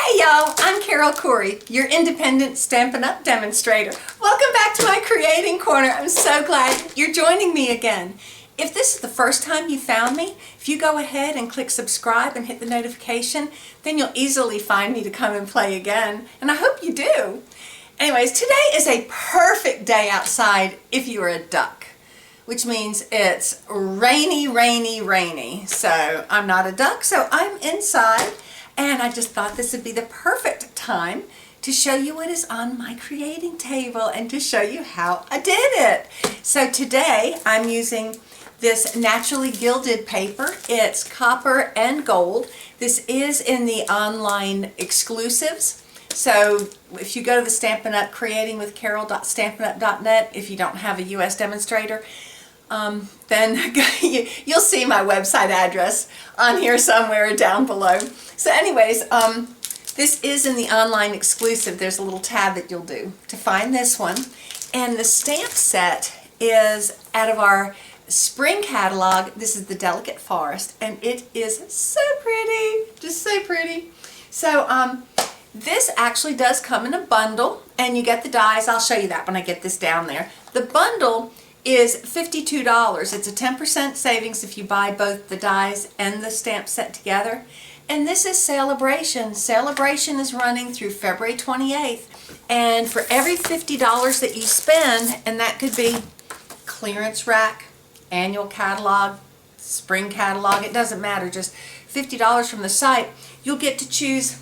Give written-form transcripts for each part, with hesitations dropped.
Hey y'all, I'm Carol Corey, your independent Stampin' Up! Demonstrator. Welcome back to my Creating Corner. I'm so glad you're joining me again. If this is the first time you found me, if you go ahead and click subscribe and hit the notification, then you'll easily find me to come and play again, and I hope you do. Anyways, today is a perfect day outside if you're a duck, which means it's rainy, rainy, rainy. So I'm not a duck, so I'm inside. And I just thought this would be the perfect time to show you what is on my creating table and to show you how I did it. So today I'm using this naturally gilded paper. It's copper and gold. This is in the online exclusives. So if you go to the Stampin' Up! Creatingwithcarol.stampinup.net, if you don't have a US demonstrator, then you'll see my website address on here somewhere down below. So anyways, this is in the online exclusive. There's a little tab that you'll do to find this one. And the stamp set is out of our spring catalog. This is the Delicate Forest, and it is so pretty, just so pretty. So this actually does come in a bundle, and you get the dies. I'll show you that when I get this down there. The bundle is $52. It's a 10% savings if you buy both the dies and the stamp set together. And this is Celebration. Celebration is running through February 28th. And for every $50 that you spend, and that could be clearance rack, annual catalog, spring catalog, it doesn't matter, just $50 from the site, you'll get to choose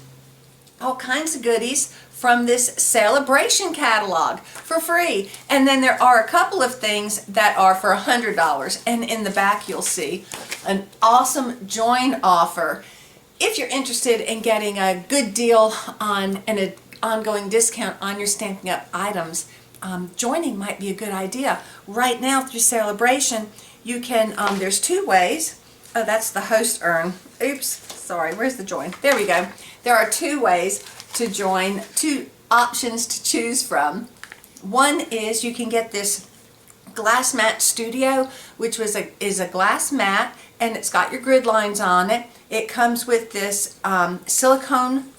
all kinds of goodies from this Celebration catalog for free. And then there are a couple of things that are for $100. And in the back you'll see an awesome join offer. If you're interested in getting a good deal on an ongoing discount on your Stampin' Up! Items, joining might be a good idea. Right now through Celebration, you can, there's two ways. Oh, that's the host urn. Oops, sorry, where's the join? There we go. There are two ways to join, two options to choose from. One is you can get this Glass Mat Studio, which is a glass mat, and it's got your grid lines on it. It comes with this silicone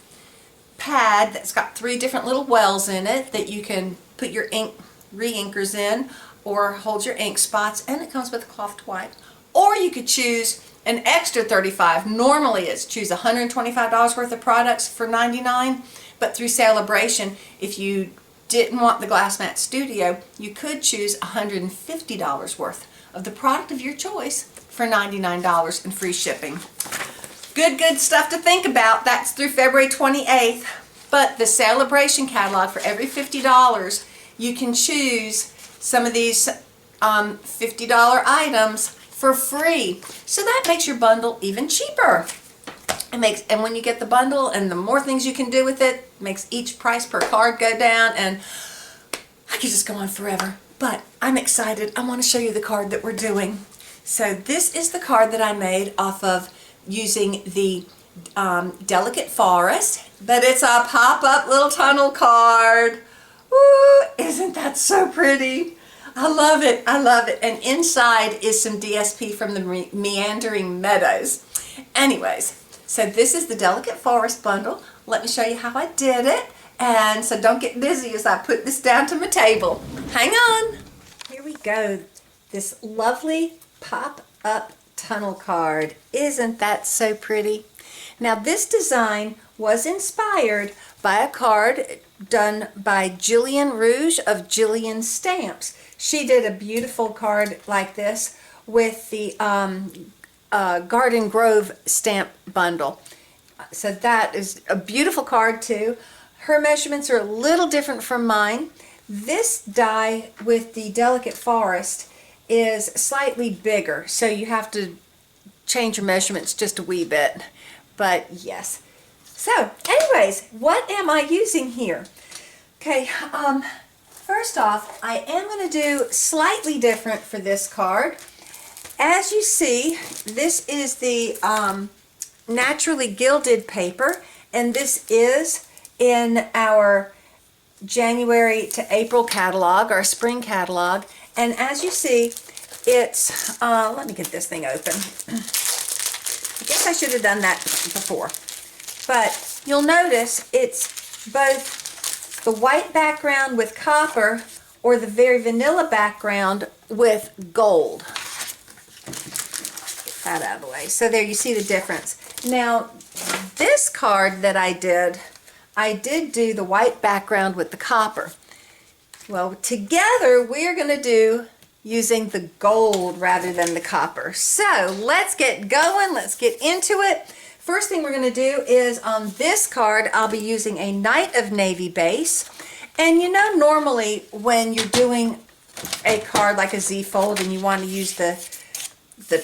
pad that's got 3 different little wells in it that you can put your ink re-inkers in or hold your ink spots, and it comes with a cloth to wipe. Or you could choose an extra $35. Normally it's choose $125 worth of products for $99, but through Celebration, if you didn't want the Glass Mat Studio, you could choose $150 worth of the product of your choice for $99 and free shipping. Good stuff to think about. That's through February 28th. But the Celebration catalog, for every $50, you can choose some of these $50 items for free. So that makes your bundle even cheaper. And when you get the bundle and the more things you can do with it, makes each price per card go down, and I could just go on forever. But I'm excited. I want to show you the card that we're doing. So this is the card that I made off of using the Delicate Forest, but it's a pop-up little tunnel card. Woo, isn't that so pretty? I love it, I love it. And inside is some DSP from the Meandering Meadows. Anyways, so this is the Delicate Forest bundle. Let me show you how I did it. And so don't get dizzy as I put this down to my table. Hang on. Here we go. This lovely pop-up tunnel card. Isn't that so pretty? Now this design was inspired by a card done by Jillian Rouge of Jillian Stamps. She did a beautiful card like this with the Garden Grove stamp bundle. So that is a beautiful card too. Her measurements are a little different from mine. This die with the Delicate Forest is slightly bigger, so you have to change your measurements just a wee bit. But yes. So anyways, what am I using here? Okay, first off, I am going to do slightly different for this card. As you see, this is the naturally gilded paper, and this is in our January to April catalog, our spring catalog. And as you see, it's, let me get this thing open. I guess I should have done that before. But you'll notice it's both the white background with copper or the very vanilla background with gold. Get that out of the way. So there you see the difference. Now, this card that I did do the white background with the copper. Well, together we're going to do using the gold rather than the copper. So let's get going. Let's get into it. First thing we're going to do is on this card, I'll be using a Night of Navy base. And you know, normally when you're doing a card like a Z-fold and you want to use the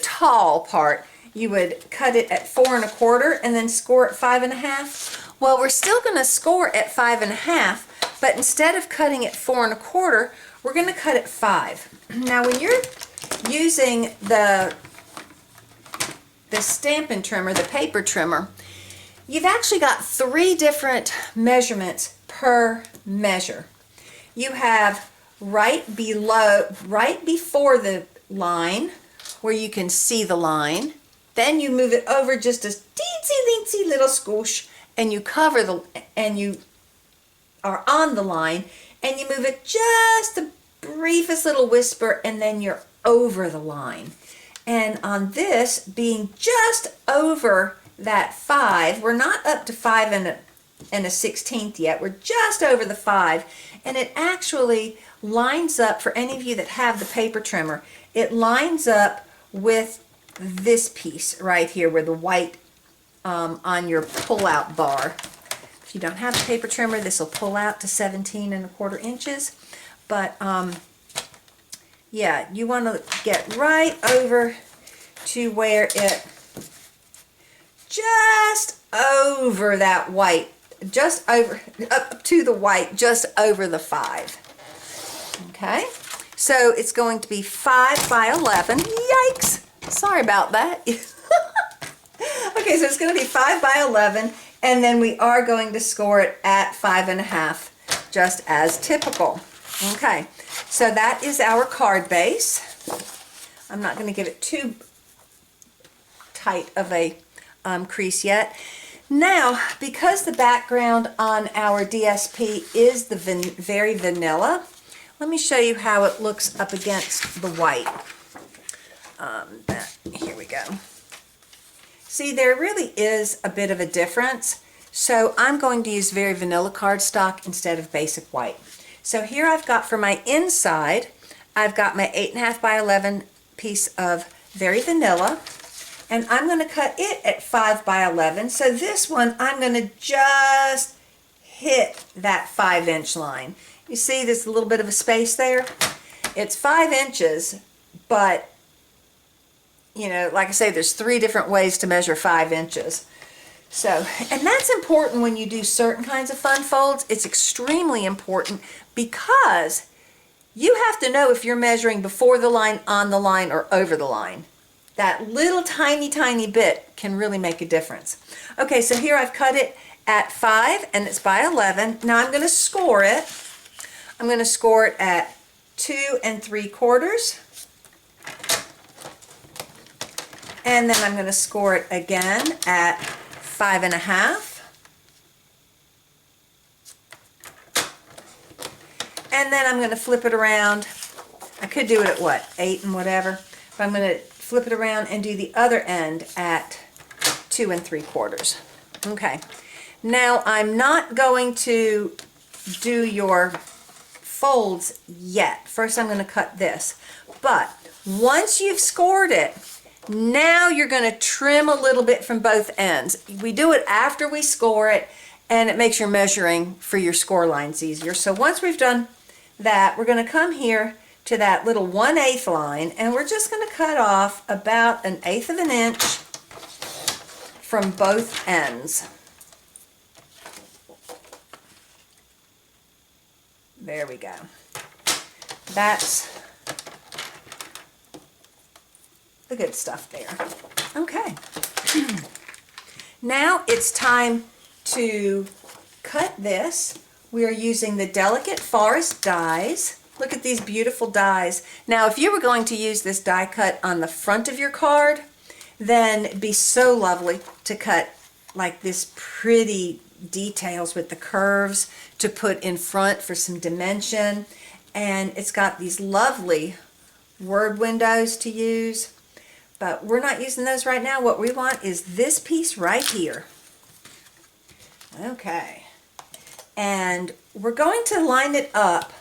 tall part, you would cut it at 4 1/4 and then score at 5 1/2. Well, we're still going to score at 5 1/2, but instead of cutting at 4 1/4, we're going to cut at 5. Now, when you're using the Stampin' Trimmer, the paper trimmer, you've actually got 3 different measurements per measure. You have right before the line, where you can see the line. Then you move it over just a teensy little squish, and you cover and you are on the line, and you move it just the briefest little whisper, and then you're over the line. And on this, being just over that 5, we're not up to 5 and a 16th yet, we're just over the 5, and it actually lines up, for any of you that have the paper trimmer, it lines up with this piece right here where the white on your pull-out bar. If you don't have a paper trimmer, this will pull out to 17 1/4 inches. But yeah, you want to get right over to where it just over that white, just over, up to the white, just over the 5. Okay, so it's going to be 5 by 11. Yikes! Sorry about that. Okay, so it's going to be 5 by 11, and then we are going to score it at 5 1/2, just as typical. Okay, so that is our card base. I'm not going to give it too tight of a crease yet. Now, because the background on our DSP is the very vanilla, let me show you how it looks up against the white. Here we go. See, there really is a bit of a difference. So I'm going to use very vanilla cardstock instead of basic white. So here I've got for my inside, I've got my 8 1/2 by 11 piece of very vanilla, and I'm going to cut it at 5 by 11. So this one, I'm going to just hit that 5-inch line. You see there's a little bit of a space there? It's 5 inches, but you know, like I say, there's 3 different ways to measure 5 inches. So, and that's important when you do certain kinds of fun folds. It's extremely important because you have to know if you're measuring before the line, on the line, or over the line. That little tiny bit can really make a difference. Okay, so here I've cut it at 5 and it's by 11. Now I'm going to score it. I'm going to score it at 2 3/4. And then I'm going to score it again at 5 1/2. And then I'm going to flip it around. I could do it at what, 8 and whatever, but I'm going to flip it around and do the other end at 2 3/4. Okay. Now I'm not going to do your folds yet. First I'm going to cut this. But once you've scored it, now you're going to trim a little bit from both ends. We do it after we score it, and it makes your measuring for your score lines easier. So once we've done that, we're going to come here to that little 1/8 line, and we're just going to cut off about 1/8 of an inch from both ends. There we go. That's the good stuff there. Okay. Now it's time to cut this. We are using the Delicate Forest dies. Look at these beautiful dies. Now if you were going to use this die cut on the front of your card, then it'd be so lovely to cut like this pretty details with the curves to put in front for some dimension. And it's got these lovely word windows to use, but we're not using those right now. What we want is this piece right here. Okay, and we're going to line it up.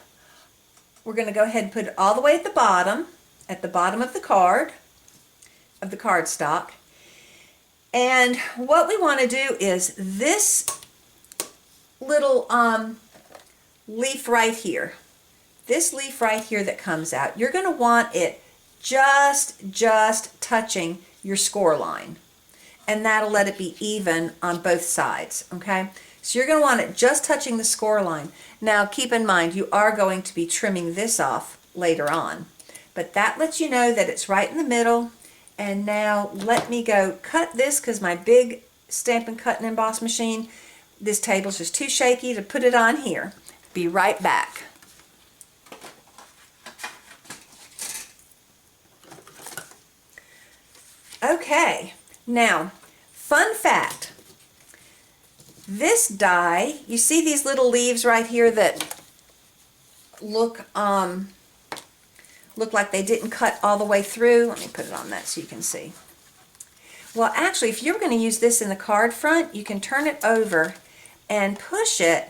We're going to go ahead and put it all the way at the bottom of the cardstock. And what we want to do is this little leaf right here, that comes out, you're going to want it just touching your score line, and that'll let it be even on both sides. Okay, so you're going to want it just touching the score line. Now keep in mind, you are going to be trimming this off later on, but that lets you know that it's right in the middle. And now let me go cut this, because my big Stampin' Cut and Emboss machine, this table's just too shaky to put it on here. Be right back. Okay, now, fun fact. This die, you see these little leaves right here that look like they didn't cut all the way through? Let me put it on that so you can see. Well, actually, if you're going to use this in the card front, you can turn it over and push it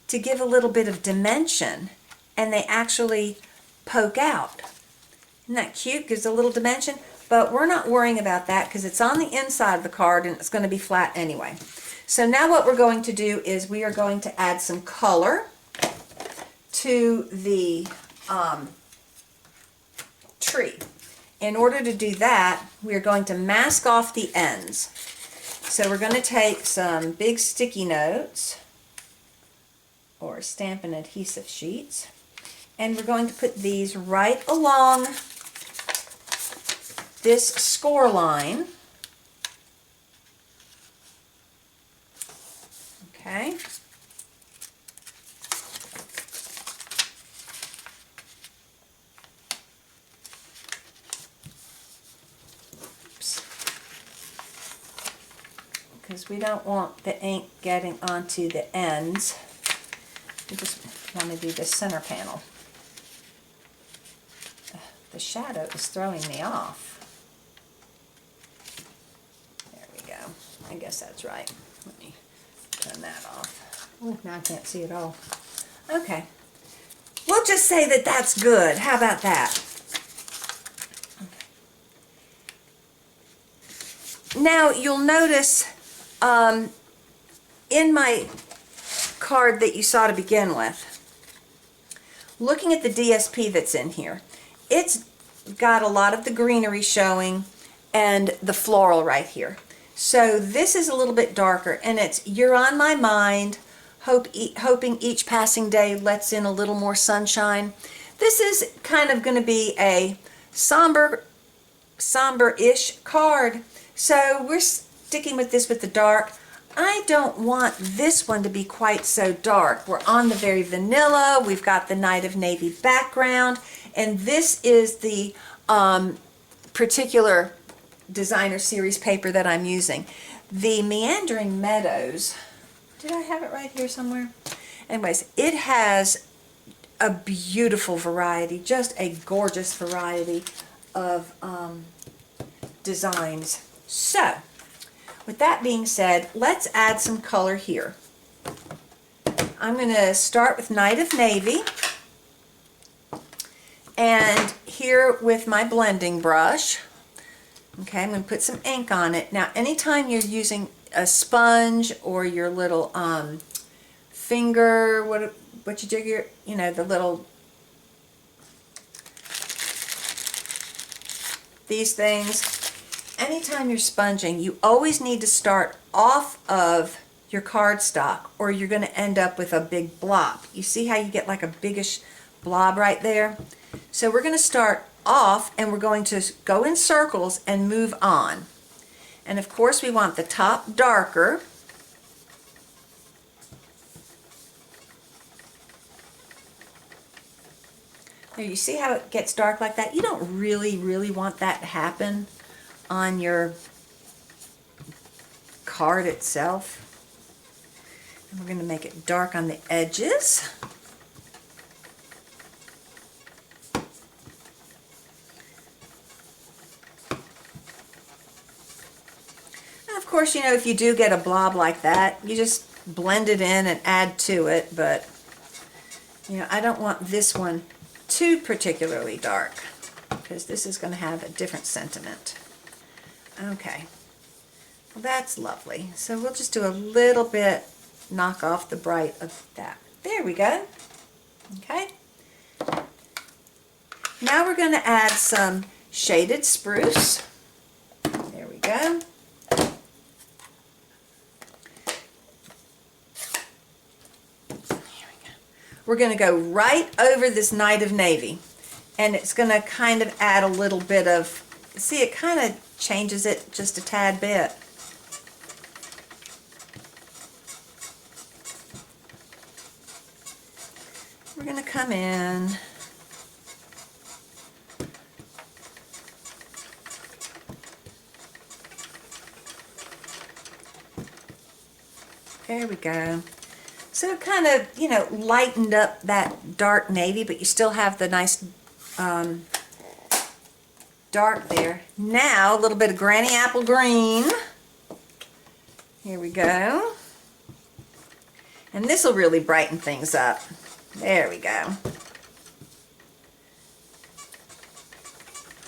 to give a little bit of dimension, and they actually poke out. Isn't that cute? Gives a little dimension. But we're not worrying about that because it's on the inside of the card and it's going to be flat anyway. So now what we're going to do is we are going to add some color to the tree. In order to do that, we are going to mask off the ends. So we're going to take some big sticky notes or Stampin' adhesive sheets, and we're going to put these right along this score line. Okay. Oops. Because we don't want the ink getting onto the ends. We just want to do the center panel. The shadow is throwing me off. There we go. I guess that's right. Let me turn that off. Oh, now I can't see it all. Okay. We'll just say that that's good. How about that? Okay. Now, you'll notice in my card that you saw to begin with, looking at the DSP that's in here, it's got a lot of the greenery showing and the floral right here. So this is a little bit darker, and it's "You're on my mind, hoping each passing day lets in a little more sunshine." This is kind of going to be a somber-ish card. So we're sticking with this with the dark. I don't want this one to be quite so dark. We're on the very vanilla. We've got the Night of Navy background, and this is the particular designer series paper that I'm using. The Meandering Meadows, did I have it right here somewhere? Anyways, it has a beautiful variety, just a gorgeous variety of designs. So, with that being said, let's add some color here. I'm going to start with Night of Navy, and here with my blending brush, okay, I'm going to put some ink on it. Now, anytime you're using a sponge or your little finger, what you do, you know, the little, these things, anytime you're sponging, you always need to start off of your cardstock, or you're going to end up with a big blob. You see how you get like a biggish blob right there? So we're going to start off, and we're going to go in circles and move on. And of course, we want the top darker. There, you see how it gets dark like that? You don't really want that to happen on your card itself. And we're going to make it dark on the edges. And of course, you know, if you do get a blob like that, you just blend it in and add to it, but you know, I don't want this one too particularly dark because this is going to have a different sentiment. Okay, well, that's lovely. So we'll just do a little bit, knock off the bright of that. There we go. Okay. Now we're going to add some shaded spruce. There we go. We're going to go right over this Night of Navy, and it's going to kind of add a little bit of, see, it kind of changes it just a tad bit. We're going to come in. There we go. So it kind of, you know, lightened up that dark navy, but you still have the nice dark there. Now, a little bit of Granny Apple Green. Here we go. And this will really brighten things up. There we go.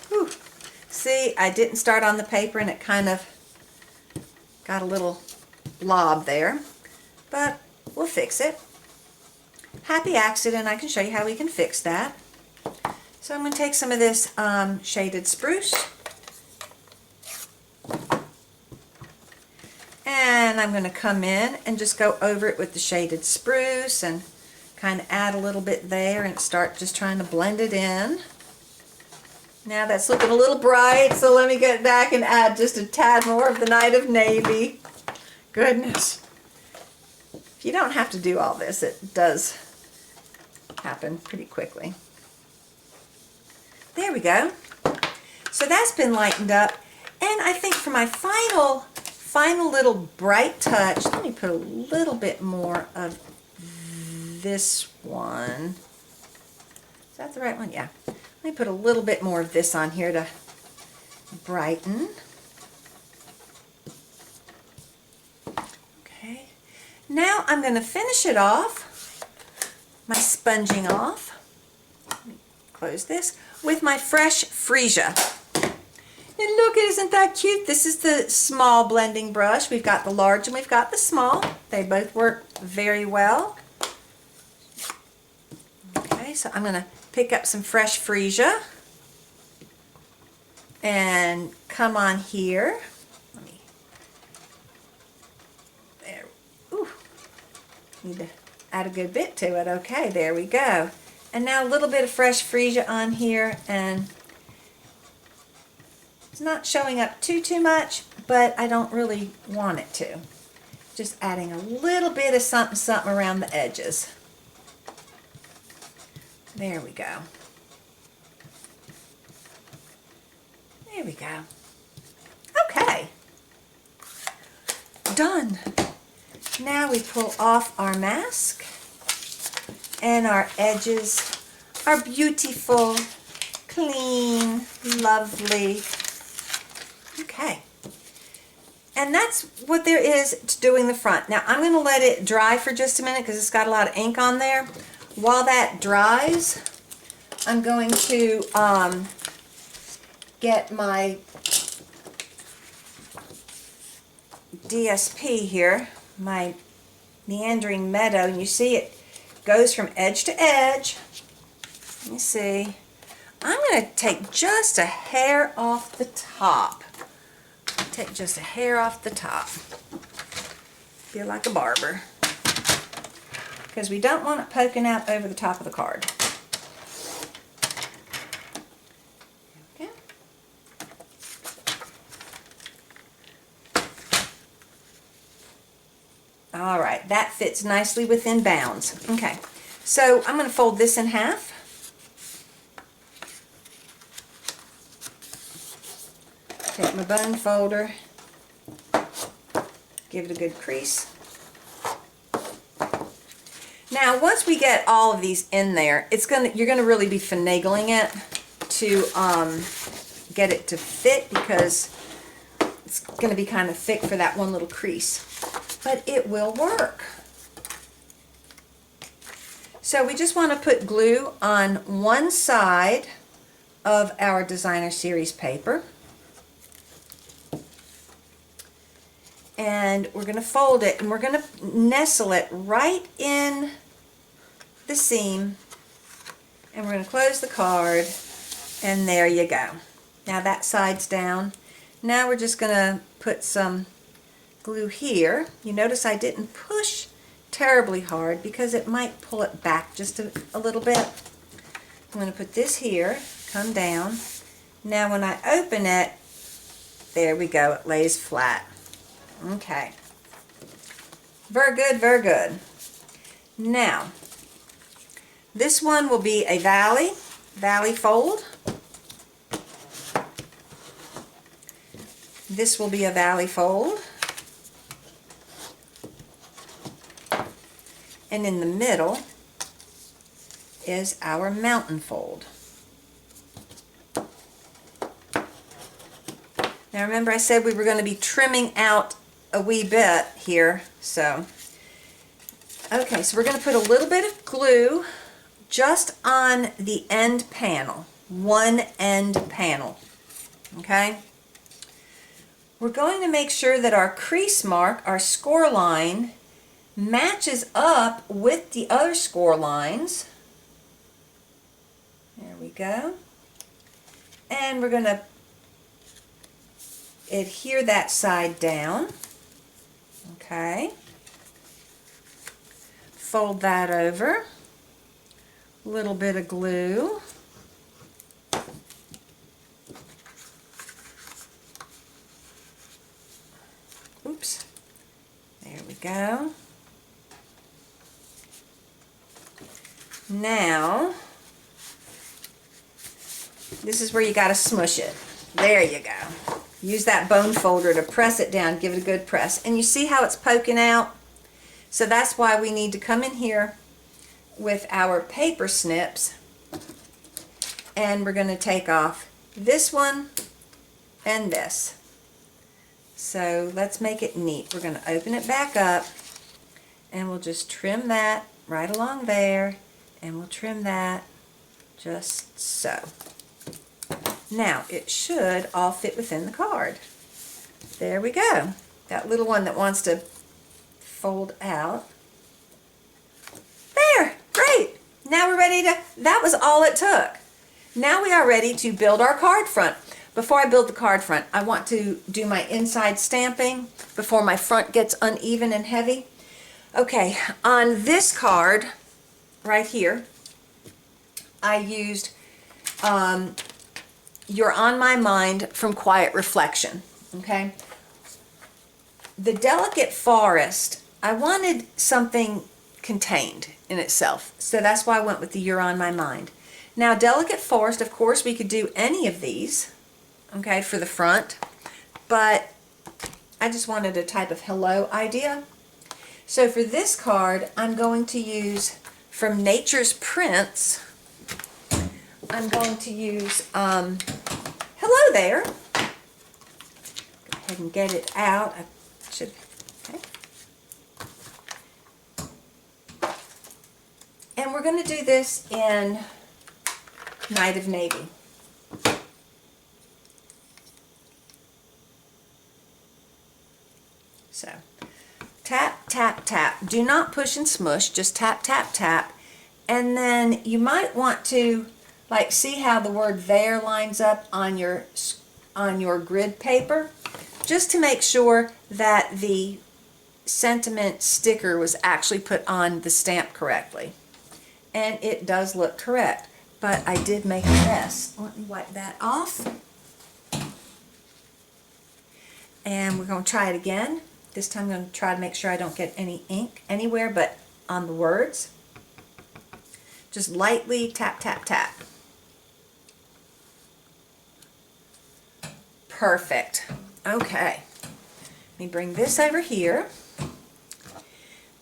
Whew. See, I didn't start on the paper and it kind of got a little blob there, but we'll fix it. Happy accident. I can show you how we can fix that. So I'm going to take some of this shaded spruce, and I'm going to come in and just go over it with the shaded spruce and kind of add a little bit there and start just trying to blend it in. Now that's looking a little bright, so let me get back and add just a tad more of the Night of Navy. Goodness. You don't have to do all this. It does happen pretty quickly. There we go. So that's been lightened up. And I think for my final little bright touch, let me put a little bit more of this one. Is that the right one? Yeah. Let me put a little bit more of this on here to brighten. Okay. Now I'm going to finish it off, my sponging off, let me close this, with my fresh freesia. And look, isn't that cute? This is the small blending brush. We've got the large and we've got the small. They both work very well. Okay, so I'm going to pick up some fresh freesia and come on here. Need to add a good bit to it. Okay, there we go. And now a little bit of fresh freesia on here, and it's not showing up too much, but I don't really want it to. Just adding a little bit of something around the edges. There we go. There we go. Okay. Done. Now we pull off our mask, and our edges are beautiful, clean, lovely. Okay. And that's what there is to doing the front. Now I'm going to let it dry for just a minute because it's got a lot of ink on there. While that dries, I'm going to get my DSP here, my meandering meadow, and you see it goes from edge to edge. Let me see. I'm going to take just a hair off the top. Take just a hair off the top. Feel like a barber. Because we don't want it poking out over the top of the card. Okay. All right, that fits nicely within bounds. Okay, so I'm going to fold this in half. Take my bone folder, Give it a good crease. Now, once we get all of these in there, you're gonna really be finagling it to get it to fit, because it's gonna be kind of thick for that one little crease. But it will work. So we just want to put glue on one side of our designer series paper. And we're going to fold it, and we're going to nestle it right in the seam, and we're going to close the card, and there you go. Now that side's down. Now we're just going to put some glue here. You notice I didn't push terribly hard because it might pull it back just a little bit. I'm going to put this here, come down. Now when I open it, there we go, it lays flat. Okay. Very good, very good. Now, this one will be a valley fold. This will be a valley fold. And in the middle is our mountain fold. Now remember, I said we were going to be trimming out a wee bit here, so okay, so we're going to put a little bit of glue just on the end panel, one end panel. Okay, we're going to make sure that our crease mark, our score line, matches up with the other score lines. There we go. And we're going to adhere that side down. Okay. Fold that over. A little bit of glue. Oops. There we go. Now, this is where you got to smush it. There you go. Use that bone folder to press it down, give it a good press. And you see how it's poking out? So that's why we need to come in here with our paper snips, and we're going to take off this one and this. So let's make it neat. We're going to open it back up, and we'll just trim that right along there, and we'll trim that just so. Now it should all fit within the card. There we go. That little one that wants to fold out. There, great. Now we're ready to, that was all it took. Now we are ready to build our card front. Before I build the card front, I want to do my inside stamping before my front gets uneven and heavy. Okay, on this card right here, I used You're on My Mind from Quiet Reflection. Okay, the Delicate Forest, I wanted something contained in itself, so that's why I went with the You're on My Mind. Now, Delicate Forest, of course, we could do any of these, okay, for the front, but I just wanted a type of hello idea. So for this card, I'm going to use from Nature's Prints, I'm going to use hello there. Go ahead and get it out. I should, okay. And we're going to do this in Night of Navy. So, tap, tap, tap. Do not push and smush, just tap, tap, tap. And then you might want to, like, see how the word there lines up on your grid paper, just to make sure that the sentiment sticker was actually put on the stamp correctly. And it does look correct, but I did make a mess. Let me wipe that off. And we're going to try it again. This time I'm going to try to make sure I don't get any ink anywhere but on the words. Just lightly tap, tap, tap. Perfect. Okay. Let me bring this over here,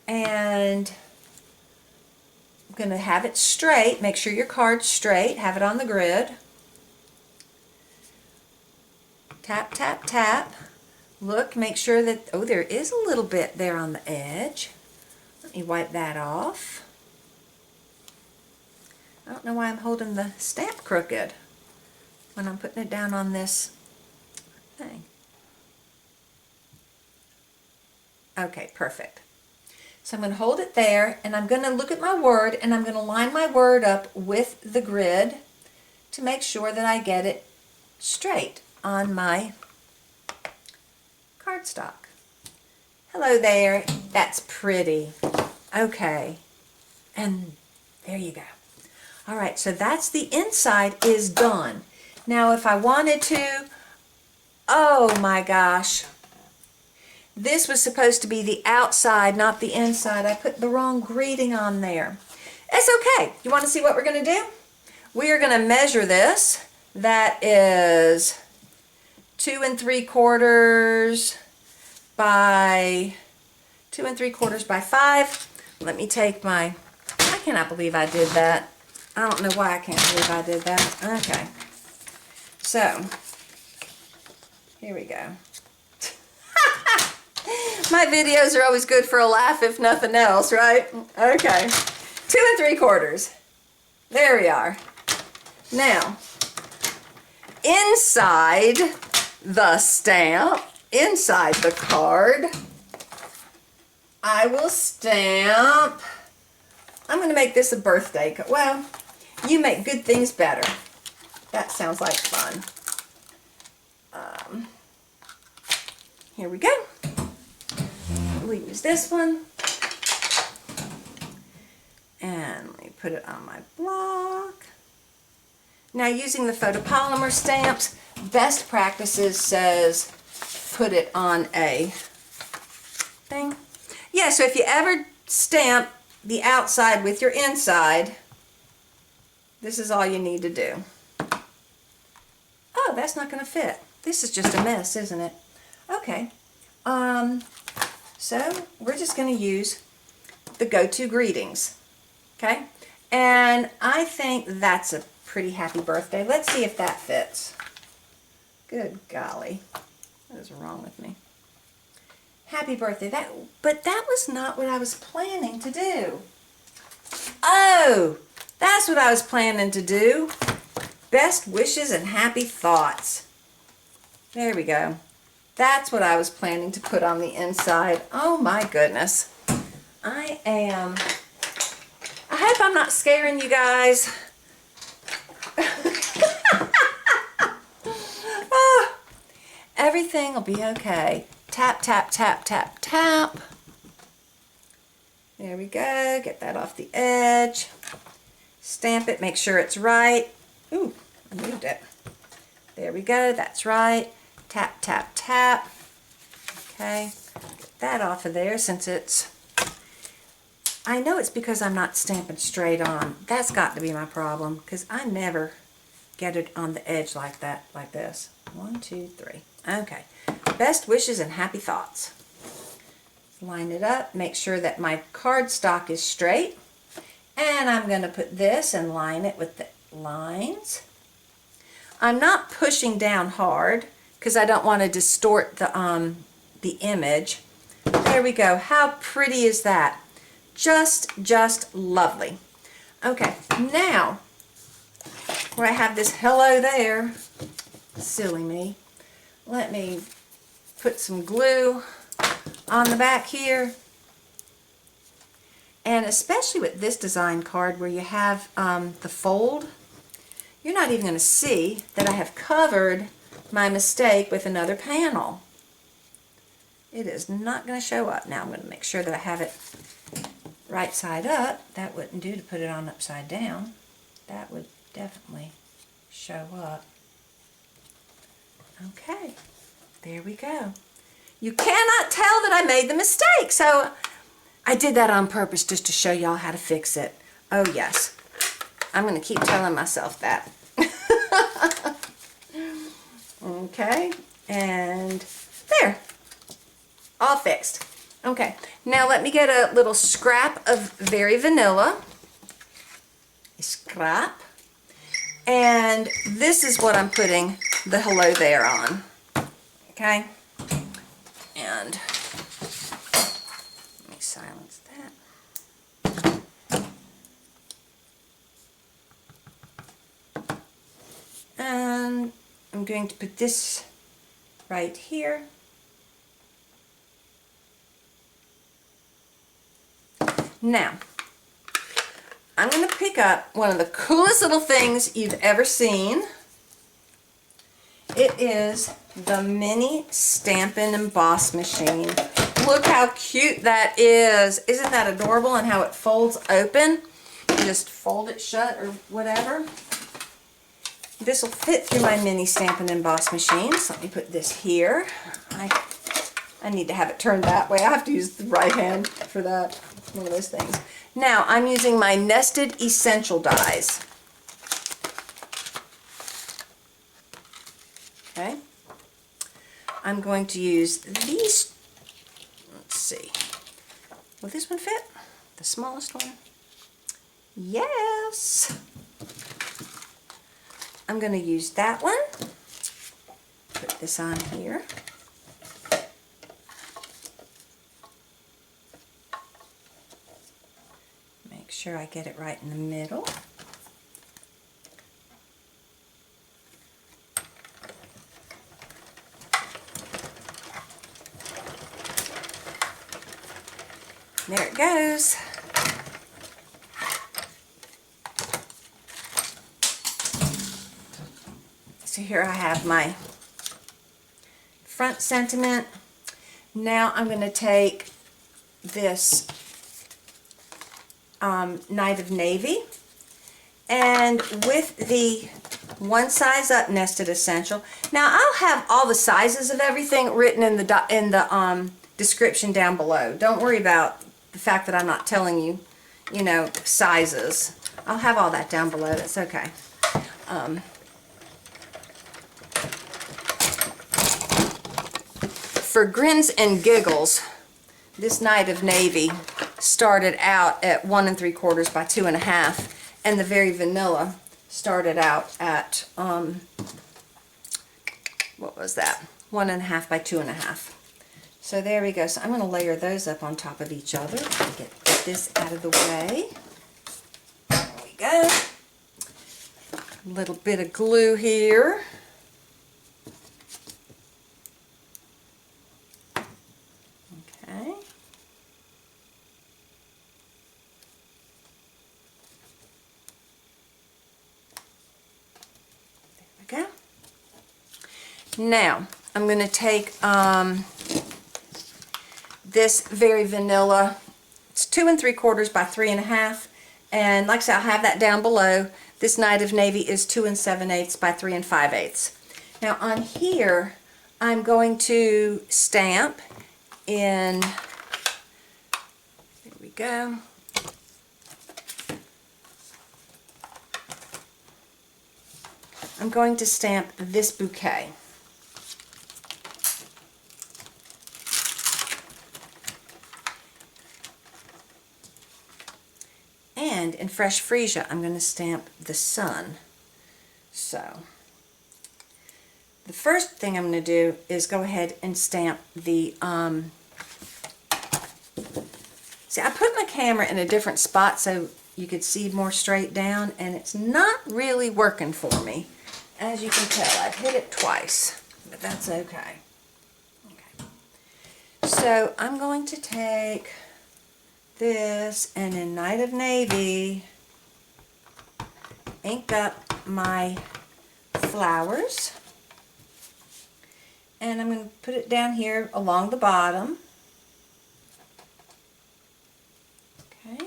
and I'm going to have it straight. Make sure your card's straight. Have it on the grid. Tap, tap, tap. Look, make sure that, oh, there is a little bit there on the edge. Let me wipe that off. I don't know why I'm holding the stamp crooked when I'm putting it down on this thing. Okay, perfect. So I'm going to hold it there, and I'm going to look at my word, and I'm going to line my word up with the grid to make sure that I get it straight on my cardstock. Hello there. That's pretty. Okay. And there you go. All right, so that's the inside is done. Now if I wanted to, oh my gosh, this was supposed to be the outside, not the inside. I put the wrong greeting on there. It's okay. You want to see what we're going to do? We are going to measure this. That is 2 3/4 by 2 3/4 by 5. Let me take my, I cannot believe I did that. I don't know why I can't believe I did that. Okay. So, here we go. My videos are always good for a laugh, if nothing else, right? Okay. 2 3/4. There we are. Now, inside the stamp, inside the card, I will stamp. I'm going to make this a birthday card. Well, you make good things better. That sounds like fun. Here we go. We'll use this one. And let me put it on my block. Now, using the photopolymer stamps, best practices says put it on a thing. Yeah, so if you ever stamp the outside with your inside, this is all you need to do. Oh, that's not going to fit. This is just a mess, isn't it? Okay. So we're just going to use the go-to greetings. Okay? And I think that's a pretty happy birthday. Let's see if that fits. Good golly. What is wrong with me? Happy birthday. But that was not what I was planning to do. Oh, that's what I was planning to do. Best wishes and happy thoughts. There we go. That's what I was planning to put on the inside. Oh my goodness. I hope I'm not scaring you guys. Oh, everything will be okay. Tap, tap, tap, tap, tap. There we go. Get that off the edge. Stamp it. Make sure it's right. Ooh, I moved it. There we go. That's right. Tap, tap, tap. Okay. Get that off of there since it's... I know it's because I'm not stamping straight on. That's got to be my problem because I never get it on the edge like that, like this. 1, 2, 3. Okay. Best wishes and happy thoughts. Line it up. Make sure that my cardstock is straight. And I'm going to put this and line it with the lines. I'm not pushing down hard because I don't want to distort the image. There we go. How pretty is that? Just lovely. Okay, now where I have this hello there, silly me, let me put some glue on the back here. And especially with this design card where you have the fold, you're not even going to see that I have covered my mistake with another panel. It is not going to show up. Now I'm going to make sure that I have it right side up. That wouldn't do to put it on upside down. That would definitely show up. Okay, there we go. You cannot tell that I made the mistake, so I did that on purpose just to show y'all how to fix it. Oh yes, I'm going to keep telling myself that. Okay, and there. all fixed. Okay, now let me get a little scrap of Very Vanilla. A scrap. And this is what I'm putting the Hello There on. Okay? And let me silence that. And I'm going to put this right here. Now, I'm going to pick up one of the coolest little things you've ever seen. It is the mini Stampin' Emboss machine. Look how cute that is. Isn't that adorable? And how it folds open. You just fold it shut or whatever. This will fit through my mini Stampin' Emboss machine. So let me put this here. I need to have it turned that way. I have to use the right hand for that. One of those things. Now I'm using my nested essential dies. Okay. I'm going to use these. Let's see. Will this one fit? The smallest one? Yes. I'm going to use that one. Put this on here. Make sure I get it right in the middle. There it goes. So here I have my front sentiment. Now I'm going to take this Night of Navy, and with the one size up nested essential. Now I'll have all the sizes of everything written in the description down below. Don't worry about the fact that I'm not telling you, you know, sizes. I'll have all that down below. That's okay. For grins and giggles, this Night of Navy started out at 1 3/4 by 2 1/2, and the Very Vanilla started out at what was that? 1 1/2 by 2 1/2. So there we go. So I'm going to layer those up on top of each other. Get this out of the way. There we go. A little bit of glue here. Okay. There we go. Now I'm going to take this Very Vanilla. It's 2 3/4 by 3 1/2, and like I said, I'll have that down below. This Night of Navy is 2 7/8 by 3 5/8. Now on here, I'm going to stamp in. There we go. I'm going to stamp this bouquet. And in Fresh Freesia, I'm going to stamp the sun. So, the first thing I'm going to do is go ahead and stamp the, see, I put my camera in a different spot so you could see more straight down, and it's not really working for me. As you can tell, I've hit it twice, but that's okay. Okay. So, I'm going to take this, and in Night of Navy, ink up my flowers, and I'm going to put it down here along the bottom. Okay.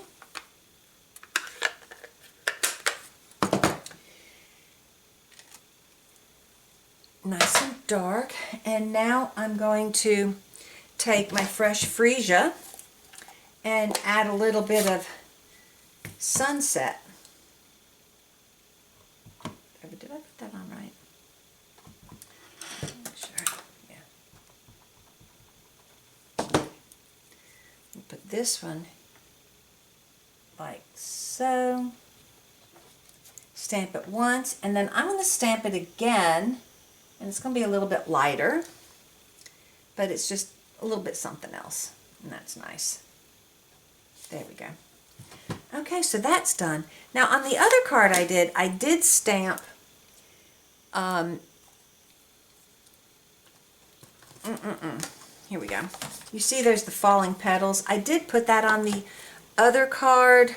Nice and dark. And now I'm going to take my Fresh Freesia and add a little bit of sunset. Did I put that on right? Sure. Yeah. put this one like so. Stamp it once, and then I'm going to stamp it again, and it's going to be a little bit lighter, but it's just a little bit something else, and that's nice. There we go. Okay, so that's done. Now on the other card I did stamp here we go. You see there's the falling petals. I did put that on the other card,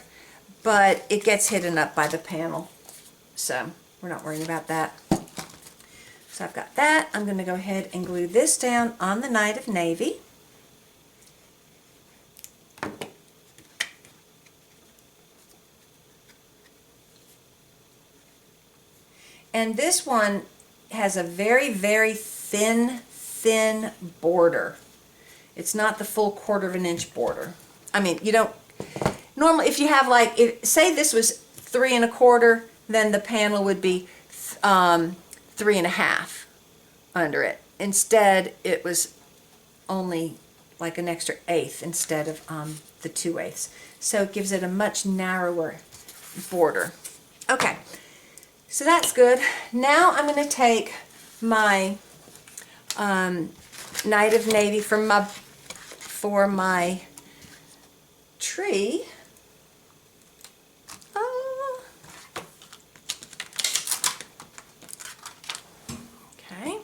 but it gets hidden up by the panel, so we're not worrying about that. So I've got that. I'm going to go ahead and glue this down on the Night of Navy. And this one has a very, very thin border. It's not the full 1/4 inch border. I mean, you don't, normally if you have like, say this was 3 1/4, then the panel would be 3 1/2 under it. Instead, it was only like an extra 1/8 instead of the 2/8. So it gives it a much narrower border. Okay. So that's good. Now I'm going to take my Night of Navy for my tree. Okay.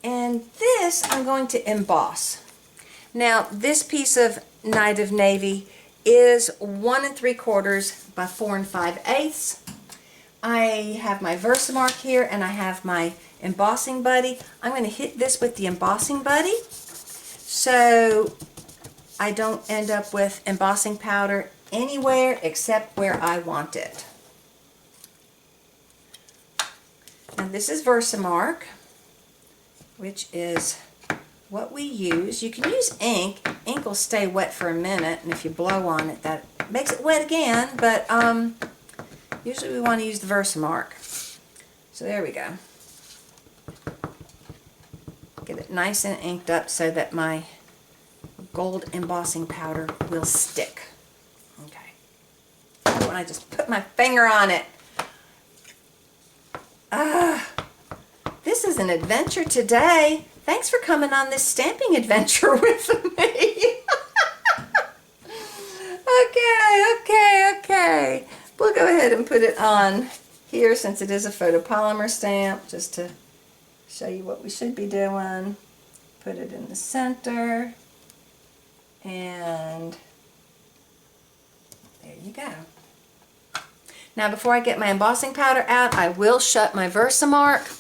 And this I'm going to emboss. Now this piece of Night of Navy is 1 3/4 by 4 5/8. I have my Versamark here, and I have my embossing buddy. I'm going to hit this with the embossing buddy so I don't end up with embossing powder anywhere except where I want it. And this is Versamark, which is what we use. You can use ink. Ink will stay wet for a minute, and if you blow on it, that makes it wet again, but usually we want to use the Versamark. So there we go. Get it nice and inked up so that my gold embossing powder will stick. Okay. When I just put my finger on it. This is an adventure today. Thanks for coming on this stamping adventure with me. Okay. We'll go ahead and put it on here since it is a photopolymer stamp, just to show you what we should be doing. Put it in the center, and there you go. Now before I get my embossing powder out, I will shut my Versamark.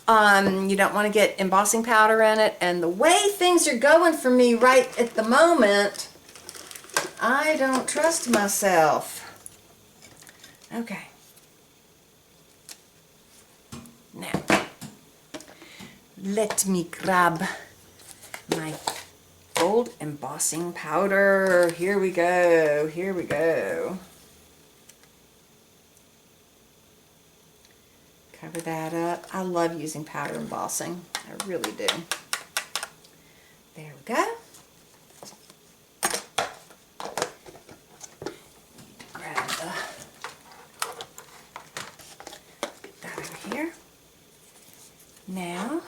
You don't want to get embossing powder in it, and the way things are going for me right at the moment, I don't trust myself. Okay. Now, let me grab my gold embossing powder. Here we go. Here we go. Cover that up. I love using powder embossing. I really do. There we go. Grab that over here. Now,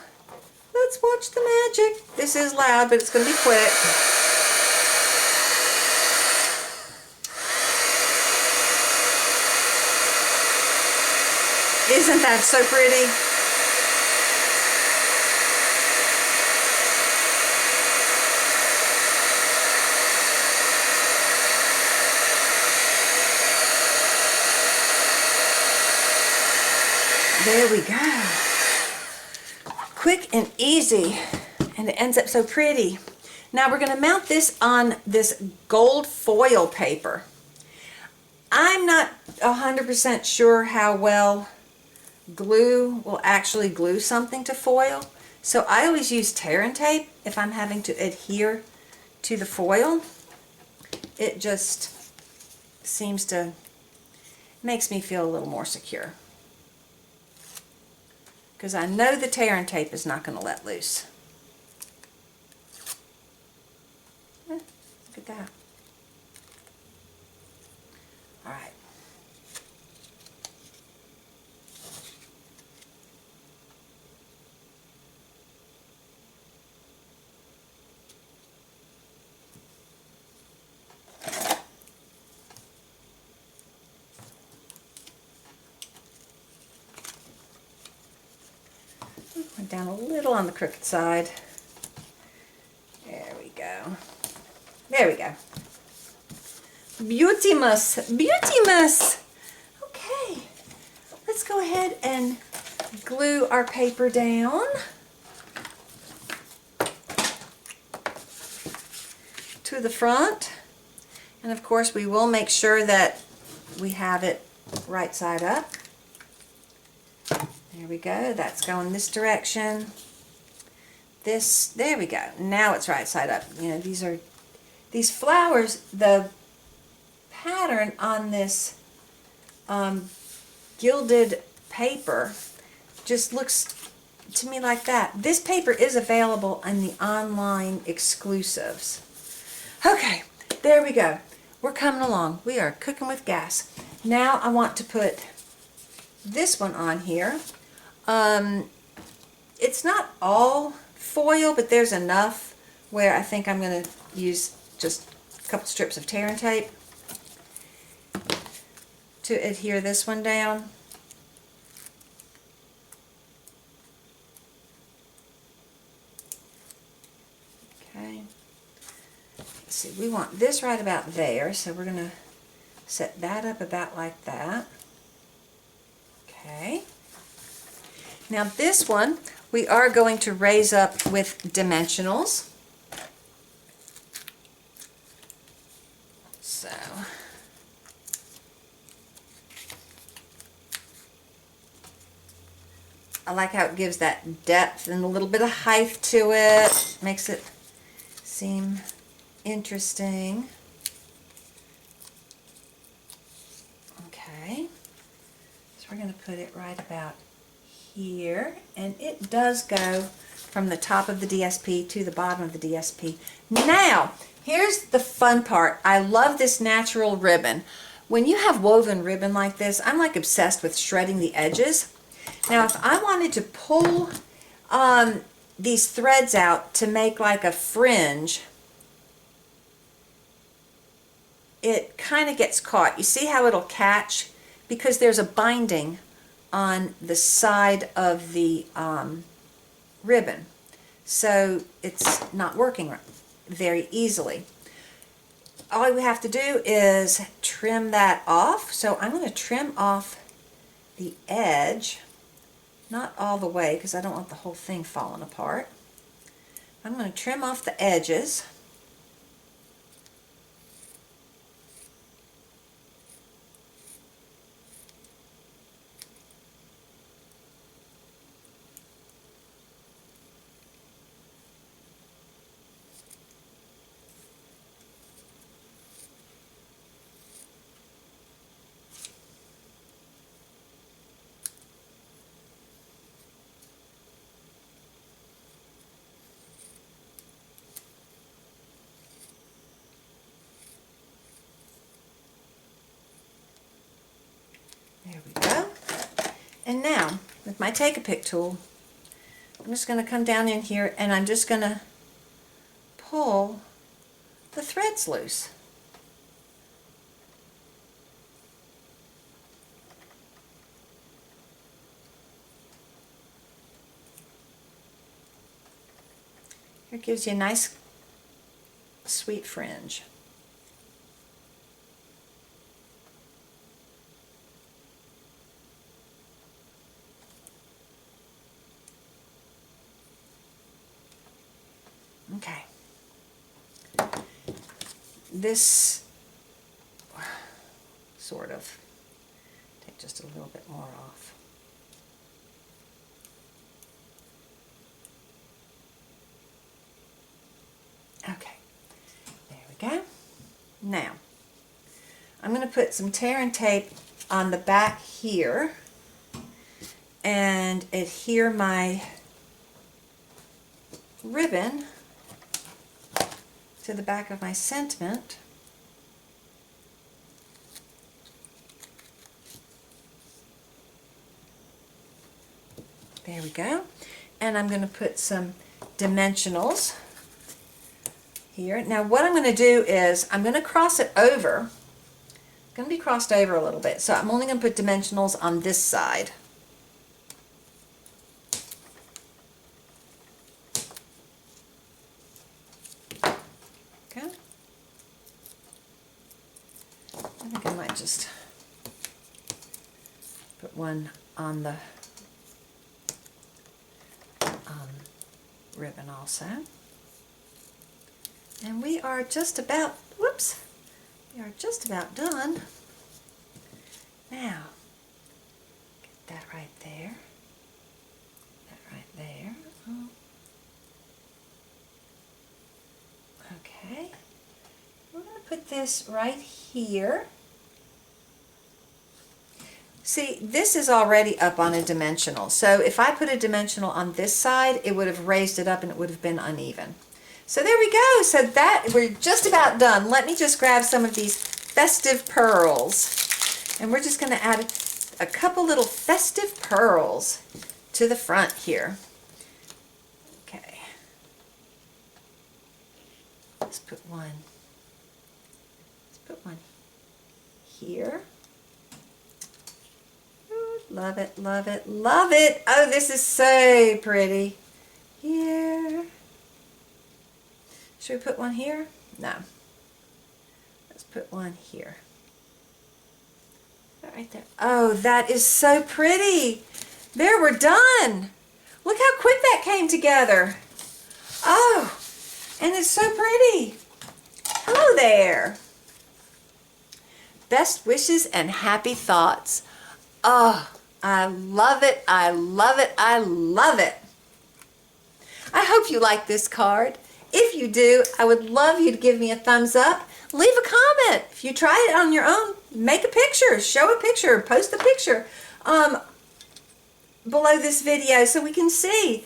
let's watch the magic. This is loud, but it's going to be quick. Isn't that so pretty? There we go. Quick and easy, and it ends up so pretty. Now we're going to mount this on this gold foil paper. I'm not 100% sure how well glue will actually glue something to foil, so I always use tear and tape if I'm having to adhere to the foil. It just seems to, makes me feel a little more secure, because I know the tear and tape is not going to let loose. that. All right. Went down a little on the crooked side. There we go. There we go. Beautimous, beautimous. Okay, let's go ahead and glue our paper down to the front. And of course we will make sure that we have it right side up. There we go, that's going this direction. This, there we go. Now it's right side up. You know, these flowers, the pattern on this gilded paper just looks to me like that. This paper is available in the online exclusives. Okay, there we go. We're coming along. We are cooking with gas. Now I want to put this one on here. It's not all foil, but there's enough where I think I'm going to use just a couple strips of tear and tape to adhere this one down. Okay. Let's see, we want this right about there, so we're going to set that up about like that. Okay. Now this one we are going to raise up with dimensionals. So I like how it gives that depth and a little bit of height to it. Makes it seem interesting. Okay. So we're going to put it right about here, and it does go from the top of the DSP to the bottom of the DSP. Now, here's the fun part. I love this natural ribbon. When you have woven ribbon like this, I'm like obsessed with shredding the edges. Now, if I wanted to pull these threads out to make like a fringe, it kind of gets caught. You see how it'll catch? Because there's a binding on the side of the ribbon, so it's not working very easily. All we have to do is trim that off. So I'm going to trim off the edge, not all the way because I don't want the whole thing falling apart. I'm going to trim off the edges. There we go. And now, with my Take-A-Pick tool, I'm just going to come down in here and I'm just going to pull the threads loose. It gives you a nice, sweet fringe. Okay. This sort of take just a little bit more off. Okay, there we go. Now, I'm going to put some tear and tape on the back here and adhere my ribbon to the back of my sentiment. There we go. And I'm going to put some dimensionals here. Now what I'm going to do is I'm going to cross it over. It's going to be crossed over a little bit. So I'm only going to put dimensionals on this side. Okay. I think I might just put one on the ribbon also. And we are just about, whoops, we are just about done. Now, get that right there. That right there. Oh. Okay. We're going to put this right here. See, this is already up on a dimensional. So if I put a dimensional on this side, it would have raised it up and it would have been uneven. So there we go. So that, we're just about done. Let me just grab some of these festive pearls. And we're just going to add a couple little festive pearls to the front here. Okay. Let's put one. Let's put one here. Love it, love it, love it. Oh, this is so pretty. Here. Should we put one here? No. Let's put one here. Right there. Oh, that is so pretty. There, we're done. Look how quick that came together. Oh, and it's so pretty. Hello there. Best wishes and happy thoughts. Oh, I love it, I love it, I love it. I hope you like this card. If you do, I would love you to give me a thumbs up. Leave a comment. If you try it on your own, make a picture, show a picture, post a picture below this video so we can see.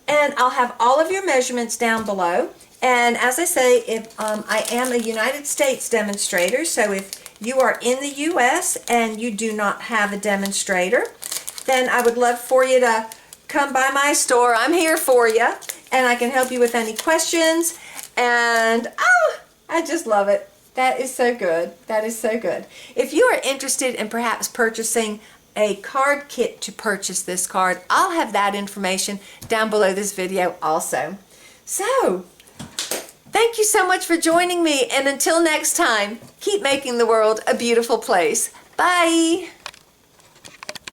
And I'll have all of your measurements down below. And as I say, if I am a United States demonstrator, so if you are in the U.S. and you do not have a demonstrator, then I would love for you to come by my store. I'm here for you, and I can help you with any questions. And oh, I just love it. That is so good. That is so good. If you are interested in perhaps purchasing a card kit to purchase this card, I'll have that information down below this video also. So, thank you so much for joining me, and until next time, keep making the world a beautiful place. Bye!